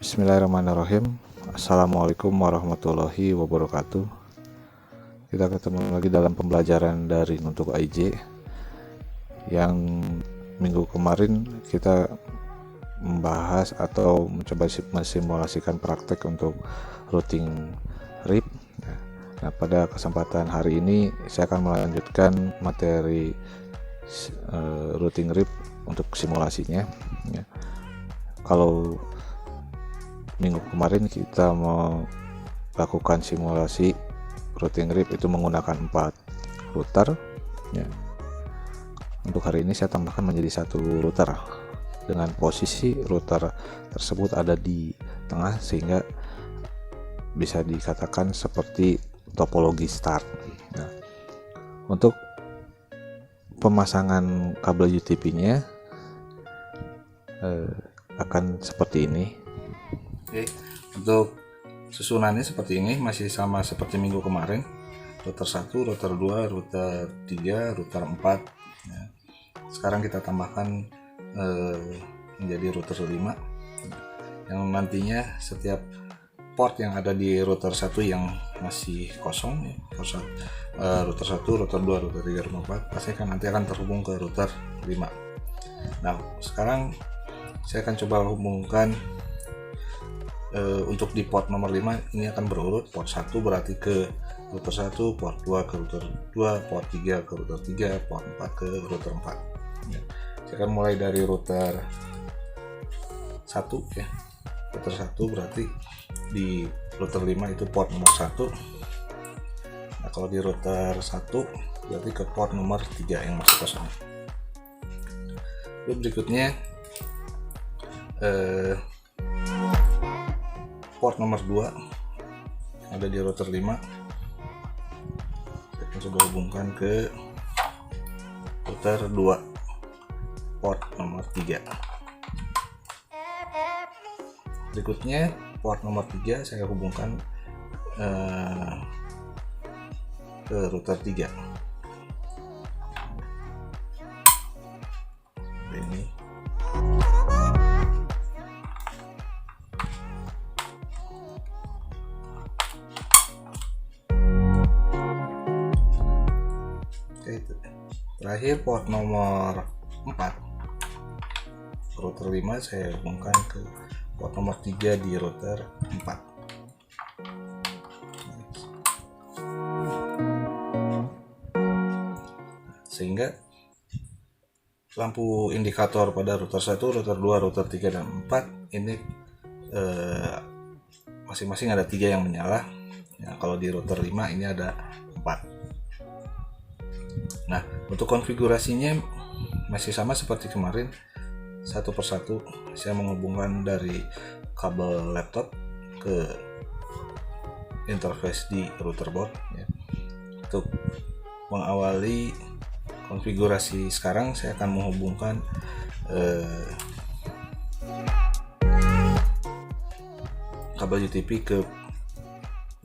Bismillahirrahmanirrahim. Assalamualaikum warahmatullahi wabarakatuh. Kita ketemu lagi dalam pembelajaran daring untuk AIJ. Yang minggu kemarin kita membahas atau mencoba mensimulasikan praktek untuk routing RIP. Nah, pada kesempatan hari ini saya akan melanjutkan materi routing RIP untuk simulasinya. Kalau minggu kemarin kita melakukan simulasi routing RIP itu menggunakan 4 router ya. Untuk hari ini saya tambahkan menjadi 1 router dengan posisi router tersebut ada di tengah sehingga bisa dikatakan seperti topologi start. Nah, untuk pemasangan kabel UTP-nya akan seperti ini. Oke, untuk susunannya seperti ini, masih sama seperti minggu kemarin. Router 1, router 2, router 3, router 4 ya. Sekarang kita tambahkan menjadi router 5 yang nantinya setiap port yang ada di router 1 yang masih kosong ya, router 1, router 2, router 3, router 4 pasti nanti akan terhubung ke router 5. Nah, sekarang saya akan coba hubungkan untuk di port nomor 5 ini akan berurut. Port 1 berarti ke router 1, port 2 ke router 2, port 3 ke router 3, port 4 ke router 4 ya. Saya akan mulai dari router 1 ya. Router 1 berarti di router 5 itu port nomor 1. Nah, kalau di router 1 berarti ke port nomor 3 yang masih kosong. Lalu berikutnya port nomor 2 ada di router 5 saya akan coba hubungkan ke router 2 port nomor 3. Berikutnya port nomor 3 saya hubungkan ke router 3 ini. Terakhir port nomor 4 router 5 saya hubungkan ke port nomor 3 di router 4 sehingga lampu indikator pada router 1, router 2, router 3 dan 4 ini masing-masing ada 3 yang menyala ya. Kalau di router 5 ini ada 4. Nah, untuk konfigurasinya masih sama seperti kemarin, satu persatu saya menghubungkan dari kabel laptop ke interface di router board ya. Untuk mengawali konfigurasi sekarang saya akan menghubungkan kabel UTP ke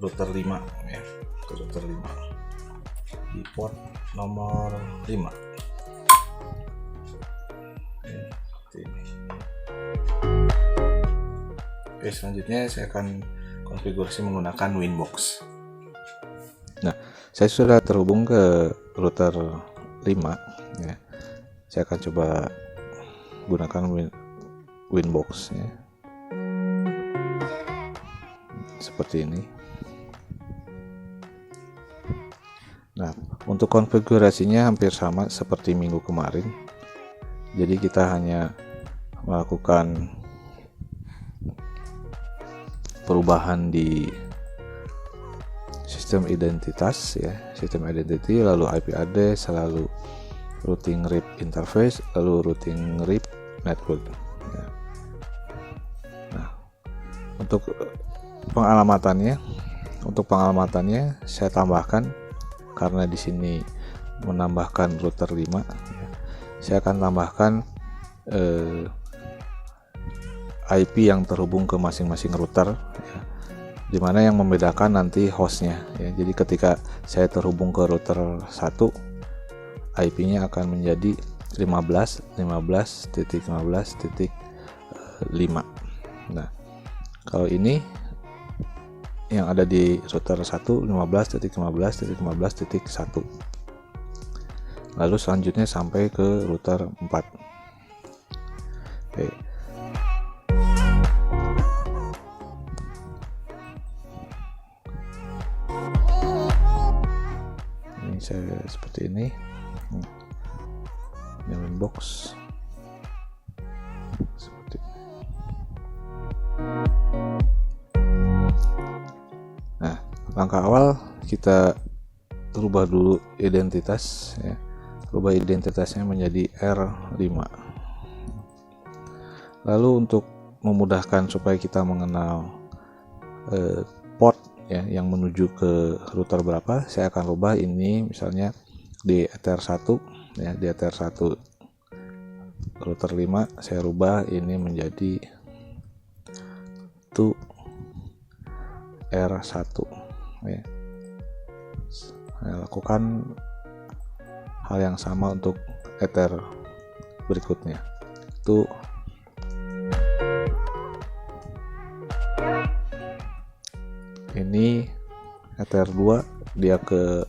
router 5 ya, ke router 5 di port nomor 5 ini. Oke, selanjutnya saya akan konfigurasi menggunakan Winbox. Nah, saya sudah terhubung ke router 5 ya. Saya akan coba gunakan Winbox ya. Seperti ini. Nah, untuk konfigurasinya hampir sama seperti minggu kemarin. Jadi kita hanya melakukan perubahan di sistem identitas ya, sistem identity, lalu IP address, lalu routing RIP interface, lalu routing RIP network ya. Nah, untuk pengalamannya saya tambahkan, karena di sini menambahkan router 5 ya, saya akan tambahkan IP yang terhubung ke masing-masing router ya, dimana yang membedakan nanti hostnya ya. Jadi ketika saya terhubung ke router 1, IP-nya akan menjadi 15.15.15.5. Nah, Kalau ini yang ada di router 1 15.15.15.1, lalu selanjutnya sampai ke router 4. Oke. Ini saya seperti ini, nyalain box seperti ini. Nah, langkah awal kita rubah dulu identitas ya. Rubah identitasnya menjadi R5. Lalu untuk memudahkan supaya kita mengenal port ya yang menuju ke router berapa, saya akan rubah ini misalnya di Ether 1 ya, di Ether 1 router 5 saya rubah ini menjadi to R1 ya. Saya lakukan hal yang sama untuk Ether berikutnya. Itu ini Ether 2 dia ke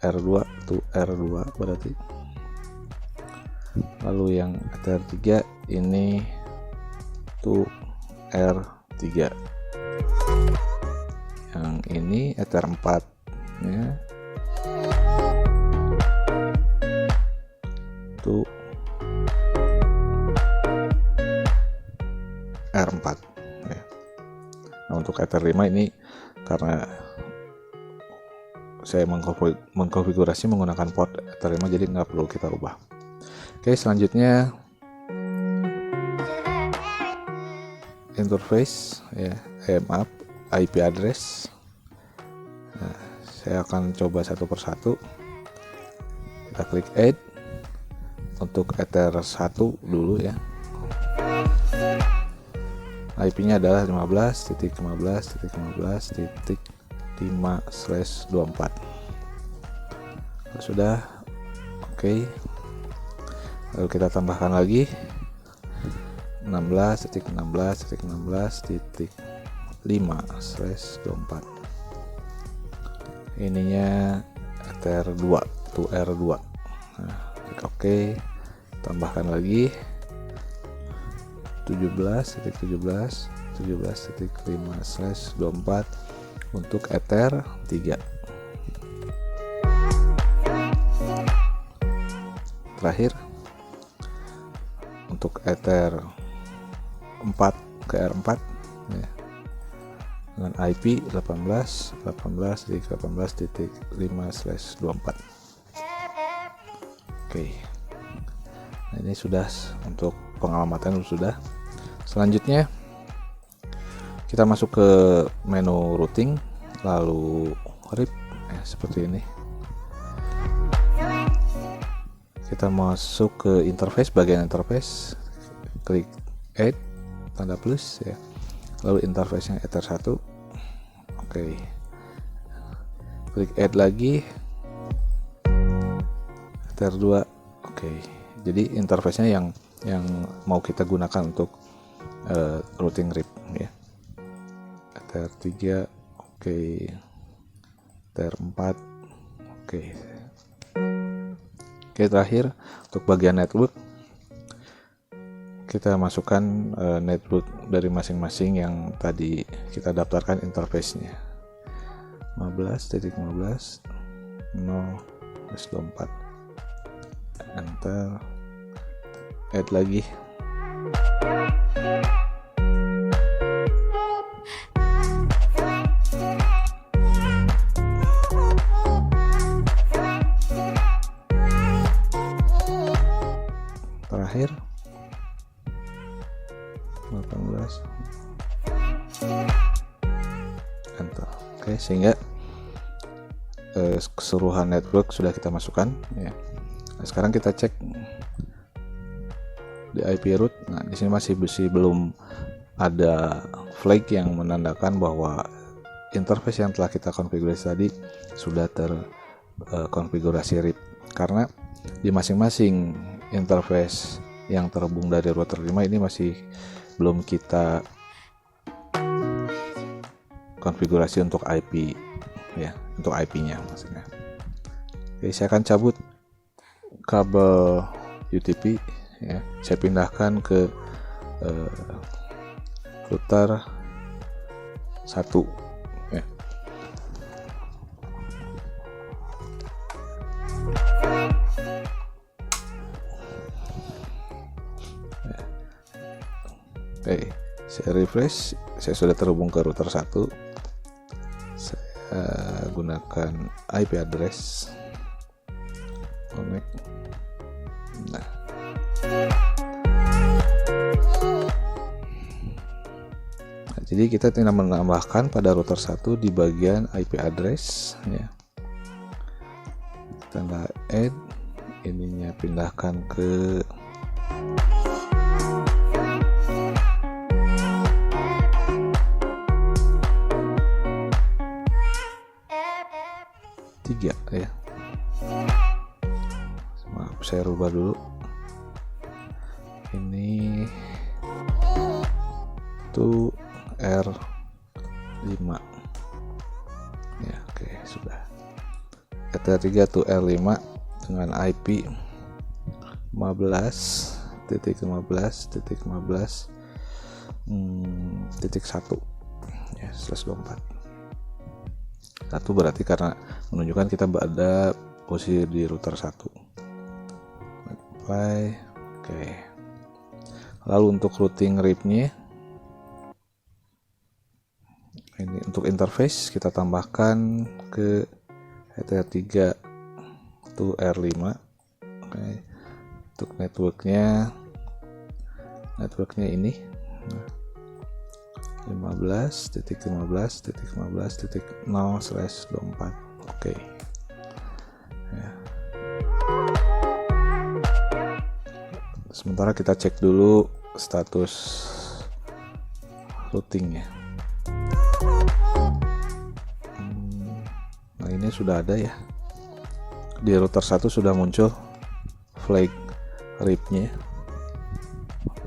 R2 to R2 berarti. Lalu yang Ether 3 ini to R3. Yang ini Ether 4 ya. To R4 ya. Nah, untuk Ether 5 ini karena saya mengkonfigurasi menggunakan port Ether 5 jadi nggak perlu kita rubah. Oke, selanjutnya interface ya, maaf, IP address. Nah, saya akan coba satu persatu. Kita klik add untuk Ether 1 dulu ya. IP-nya adalah 15.15.15.5/24. Sudah, oke. Lalu kita tambahkan lagi 16.16.16.5/24. Ininya Ether 2 to R2. Nah, klik oke. Tambahkan lagi 17.17.17.5/24 untuk Ether 3. Terakhir untuk Ether 4 ke R4 ya, dengan IP 18.18.18.5/24. Oke. Nah, ini sudah untuk pengamatan sudah. Selanjutnya kita masuk ke menu routing, lalu RIP ya, seperti ini. Kita masuk ke interface, bagian interface, klik add tanda plus ya. Lalu interface-nya Ether 1. Oke. Klik add lagi Ether 2. Oke. Jadi interface-nya yang mau kita gunakan untuk routing RIP ya. Ether 3 oke. Ether 4 oke. Oke, terakhir untuk bagian network kita masukkan network dari masing-masing yang tadi kita daftarkan interface-nya. 15.15.0/24. Enter, add lagi. Terakhir 18. Enter. Oke, sehingga keseluruhan network sudah kita masukkan ya. Nah, sekarang kita cek di IP root. Nah, di sini masih belum ada flag yang menandakan bahwa interface yang telah kita konfigurasi tadi sudah terkonfigurasi RIP, karena di masing-masing interface yang terhubung dari router 5 ini masih belum kita konfigurasi untuk IP ya, untuk IP-nya maksudnya. Oke, saya akan cabut kabel UTP ya, saya pindahkan ke router 1 ya. Oke, saya refresh, saya sudah terhubung ke router 1. Saya gunakan IP address connect. Nah, jadi kita tinggal menambahkan pada router 1 di bagian IP address ya. Tanda add, ininya pindahkan ke tiga ya. Maaf, saya rubah dulu. Ini tuh R5 ya. Oke, sudah. ETH3 to R5 dengan IP 15.15.15.1 ya, 124. Satu berarti karena menunjukkan kita berada posisi di router 1. Apply. Oke. Lalu untuk routing RIP-nya, ini untuk interface kita tambahkan ke ETH3 to R5. Oke. Untuk networknya ini 15.15.15.0/24. Oke. Ya. Sementara kita cek dulu status routingnya. Nah, ini sudah ada ya. Di router 1 sudah muncul flag RIP-nya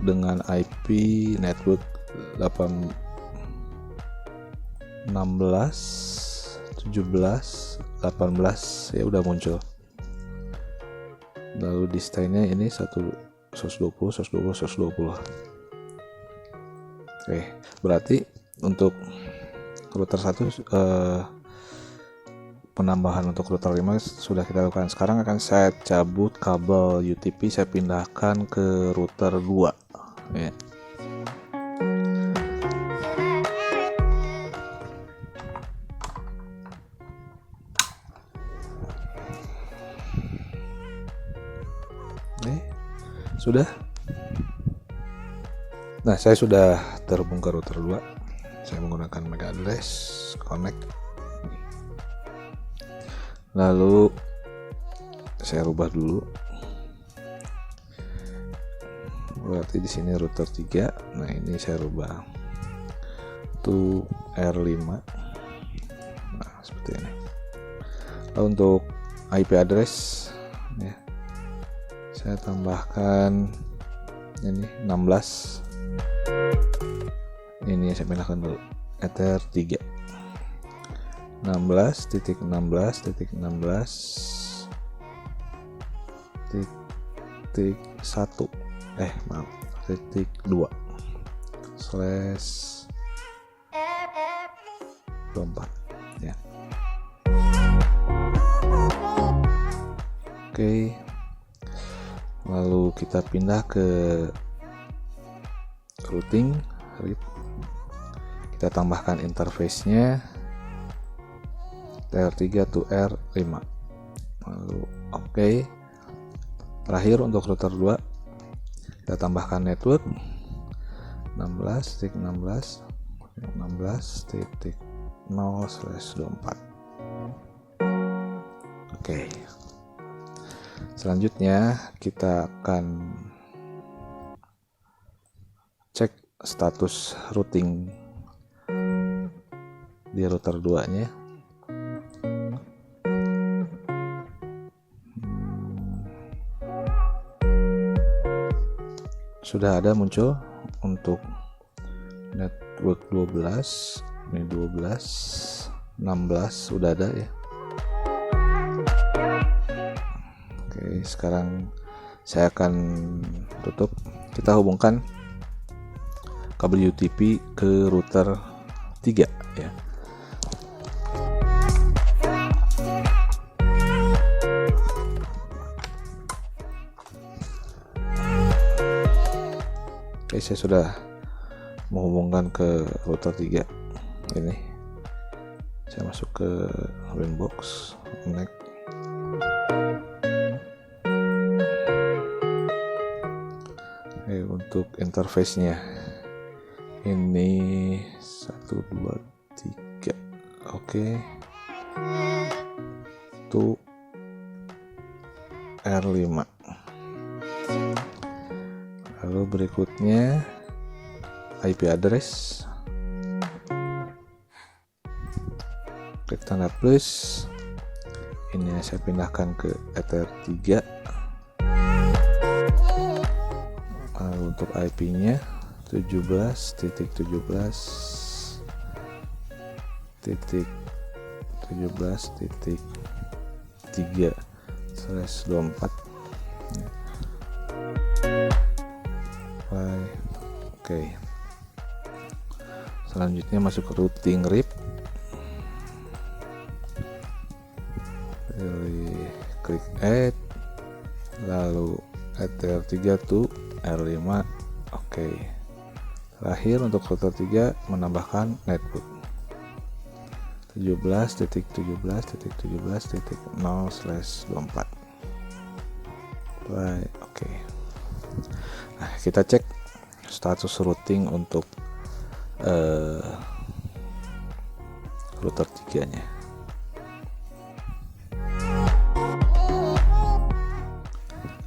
dengan IP network 16, 17, 18 ya udah muncul. Lalu di style-nya ini 120. Oke, berarti untuk router 1 penambahan untuk router 5 sudah kita lakukan. Sekarang akan saya cabut kabel UTP, saya pindahkan ke router 2 ya. Sudah. Nah, saya sudah terhubung ke router 2. Saya menggunakan MAC address connect. Lalu saya rubah dulu. Berarti di sini router 3. Nah, ini saya rubah to R5. Nah, seperti ini. Lalu untuk IP address ya, saya tambahkan ini 16. Ini saya pindahkan dulu Ether3 16.16.16.1 maaf titik 2/24. Ya. Oke. Lalu kita pindah ke routing RIP. Kita tambahkan interface-nya R3 to R5. Lalu oke. Terakhir untuk router 2 kita tambahkan network 16.16.16.0/24. Oke. Selanjutnya kita akan cek status routing di router 2-nya. Sudah ada muncul untuk network 12 Ini 12, 16 udah ada ya. Oke, sekarang saya akan tutup. Kita hubungkan kabel UTP ke router 3 ya. Oke, saya sudah menghubungkan ke router 3 ini. Saya masuk ke Winbox, connect. Oke, untuk interface-nya ini 1 2 3. Oke. Itu R5. Lalu berikutnya IP address, klik tanda plus. Ini saya pindahkan ke Ether 3. Lalu untuk IP nya 17.17.17.3/24. Oke. Selanjutnya masuk ke routing RIP. Pilih klik add, lalu Ether 3 to R5. Oke. Terakhir untuk router 3 menambahkan netbook 17.17.17.0/24. Baik, oke. Nah, kita cek status routing untuk router 3 nya.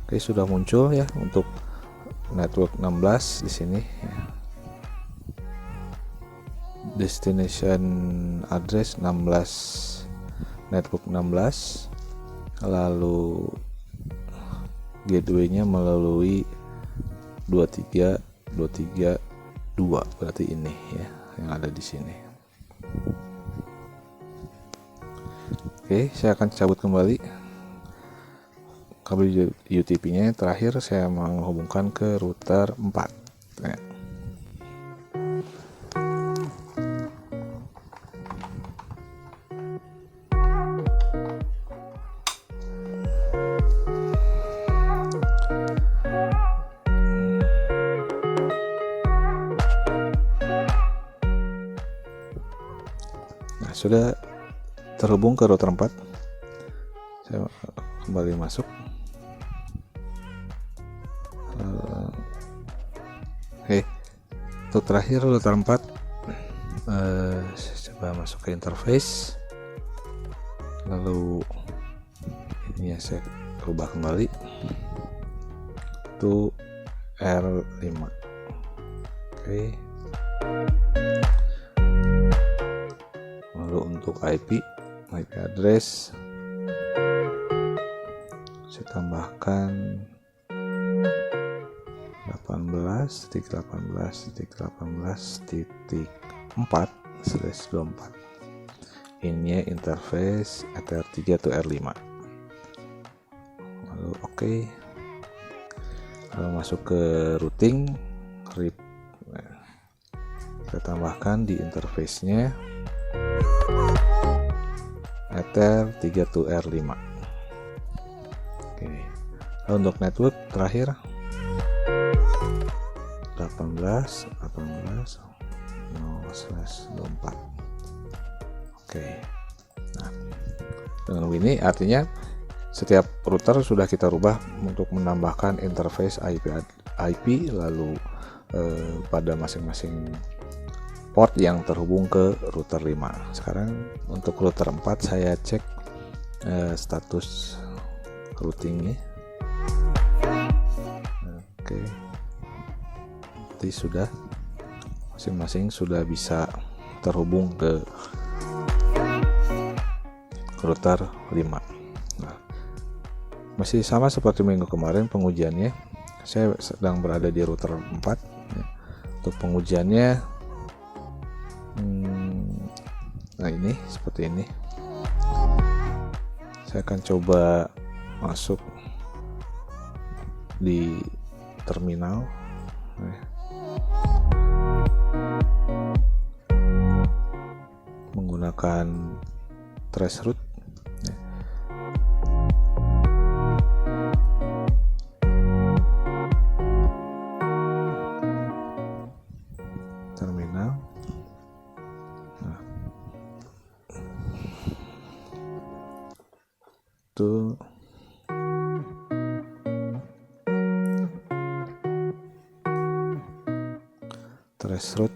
Oke, sudah muncul ya untuk network 16 di sini ya. Destination address 16, network 16, lalu gateway-nya melalui 23.23.2, berarti ini ya yang ada di sini. Oke, saya akan cabut kembali kabel UTP-nya. Terakhir saya menghubungkan ke router 4 ya. Nah, sudah terhubung ke router 4. Saya kembali masuk. Untuk terakhir router 4, saya coba masuk ke interface, lalu ini ya saya ubah kembali itu R5. Oke. Lalu untuk IP address saya tambahkan 18.18.18.4/24. Ini interface Ether 3 to R5. Lalu oke. Lalu masuk ke routing RIP. Kita tambahkan di interface-nya Ether 3 to R5. Oke. Lalu untuk network terakhir 18.0/24. Oke. Nah, dengan ini artinya setiap router sudah kita rubah untuk menambahkan interface IP lalu pada masing-masing port yang terhubung ke router 5. Sekarang untuk router 4 saya cek status routingnya. Oke. Berarti sudah masing-masing sudah bisa terhubung ke router 5. Nah, masih sama seperti minggu kemarin pengujiannya. Saya sedang berada di router 4 ya. Untuk pengujiannya Nah, ini seperti ini. Saya akan coba masuk di terminal. Menggunakan traceroute. Terminal. Nah, itu traceroute.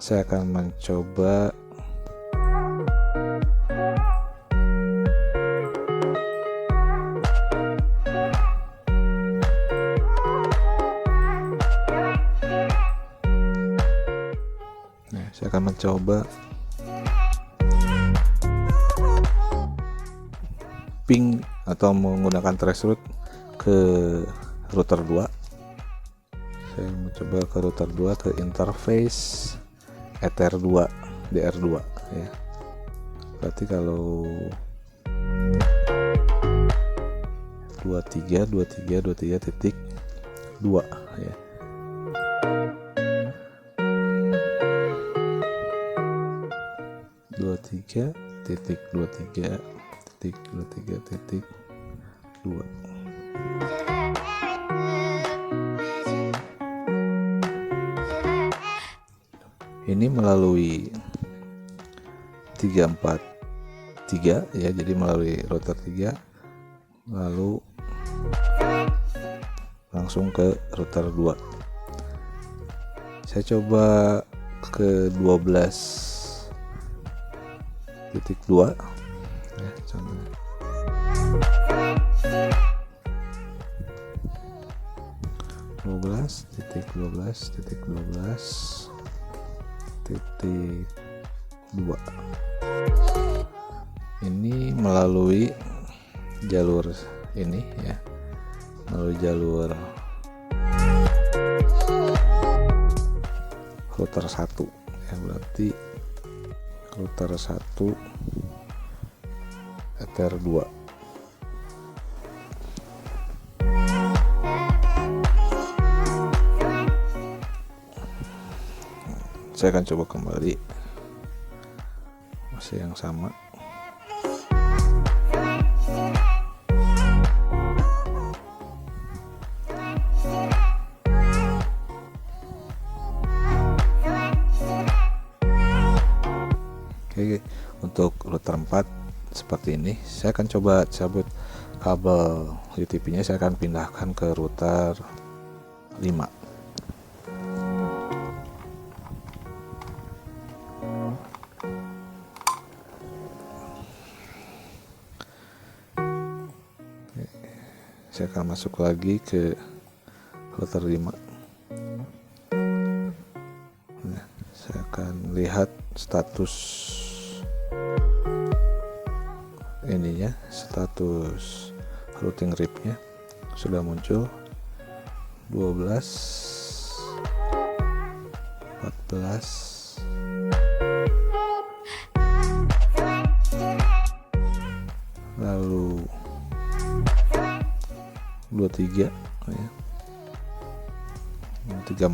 Saya akan mencoba ping atau menggunakan traceroute ke router 2. Saya mencoba ke router 2 ke interface Ether 2 DR2 ya. Berarti kalau 23.2 ya. Dua tiga titik 2. Ini melalui 343 ya, jadi melalui router 3 lalu langsung ke router 2. Saya coba ke 12.2 ya, contohnya. 12.12.2 ini melalui jalur ini ya, melalui jalur router 1 ya, berarti router 1 Ether 2. Saya akan coba kembali, masih yang sama. Oke, untuk router 4 seperti ini. Saya akan coba cabut kabel UTP nya, saya akan pindahkan ke router 5. Saya akan masuk lagi ke router 5. Nah, saya akan lihat status ininya, status routing RIP-nya sudah muncul 12 14 lalu 23 ya, 34.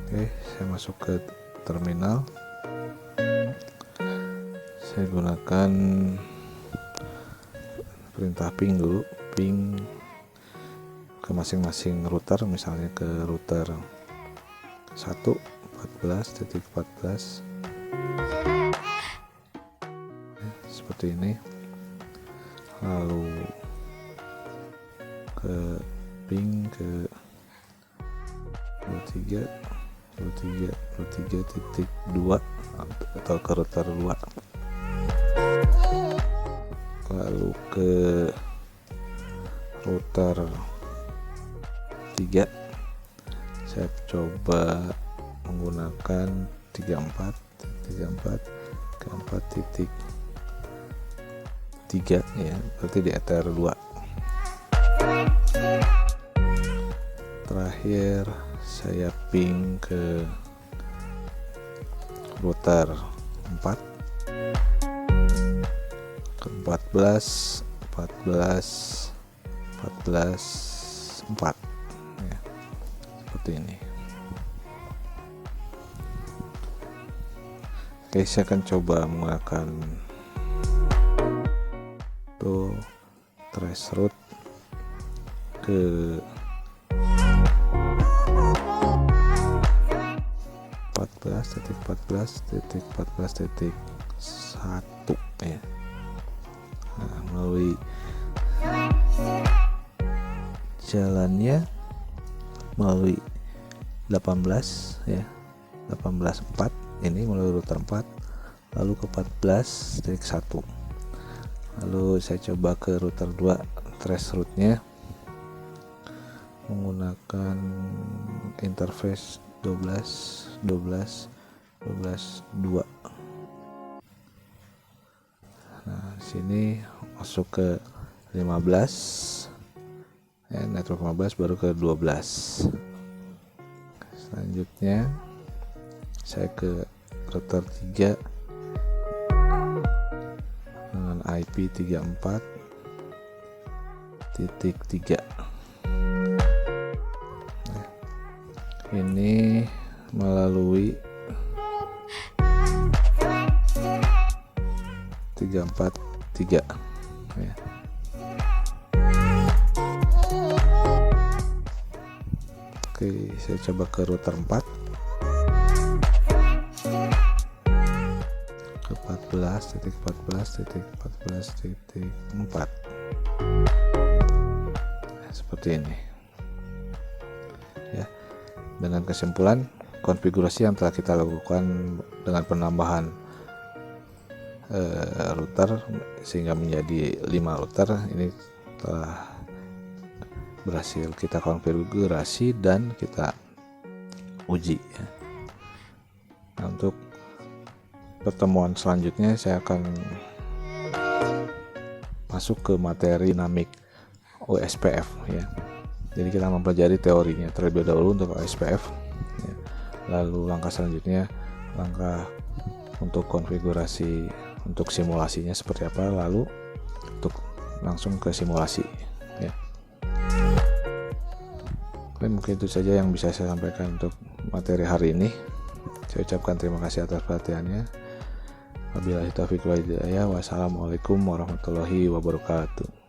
Oke, saya masuk ke terminal. Saya gunakan perintah ping dulu, ping ke masing-masing router, misalnya ke router 1 14.14 seperti ini, lalu ke ping ke 23.2 atau ke router 2, lalu ke router 3. Saya coba menggunakan 34.14 ke 4.3 ya, berarti di Ether 2. Terakhir saya ping ke router 4 ke 14 4 ya, seperti ini. Oke, saya akan coba menggunakan trace route ke 14.14.14.1 ya. Nah, melalui jalannya melalui 18 ya, 18.4 ini melalui router 4, lalu ke 14.1. Lalu saya coba ke router 2 trace route-nya menggunakan interface 12.2. Nah, sini masuk ke 15 ya, network 15 baru ke 12. Selanjutnya saya ke router 3 dengan IP 34.3. Nah, ini melalui 343 ya. Oke, saya coba ke router 4 ke 14.14.14.4 seperti ini ya. Dengan kesimpulan, konfigurasi yang telah kita lakukan dengan penambahan router sehingga menjadi 5 router ini telah berhasil kita konfigurasi dan kita uji ya. Nah, untuk pertemuan selanjutnya saya akan masuk ke materi dinamik OSPF ya. Jadi kita mempelajari teorinya terlebih dahulu untuk OSPF ya. Lalu langkah selanjutnya, langkah untuk konfigurasi untuk simulasinya seperti apa, lalu untuk langsung ke simulasi ya. Oke, mungkin itu saja yang bisa saya sampaikan untuk materi hari ini. Saya ucapkan terima kasih atas perhatiannya. Wabillahi taufiq wal hidayah. Wassalamualaikum warahmatullahi wabarakatuh.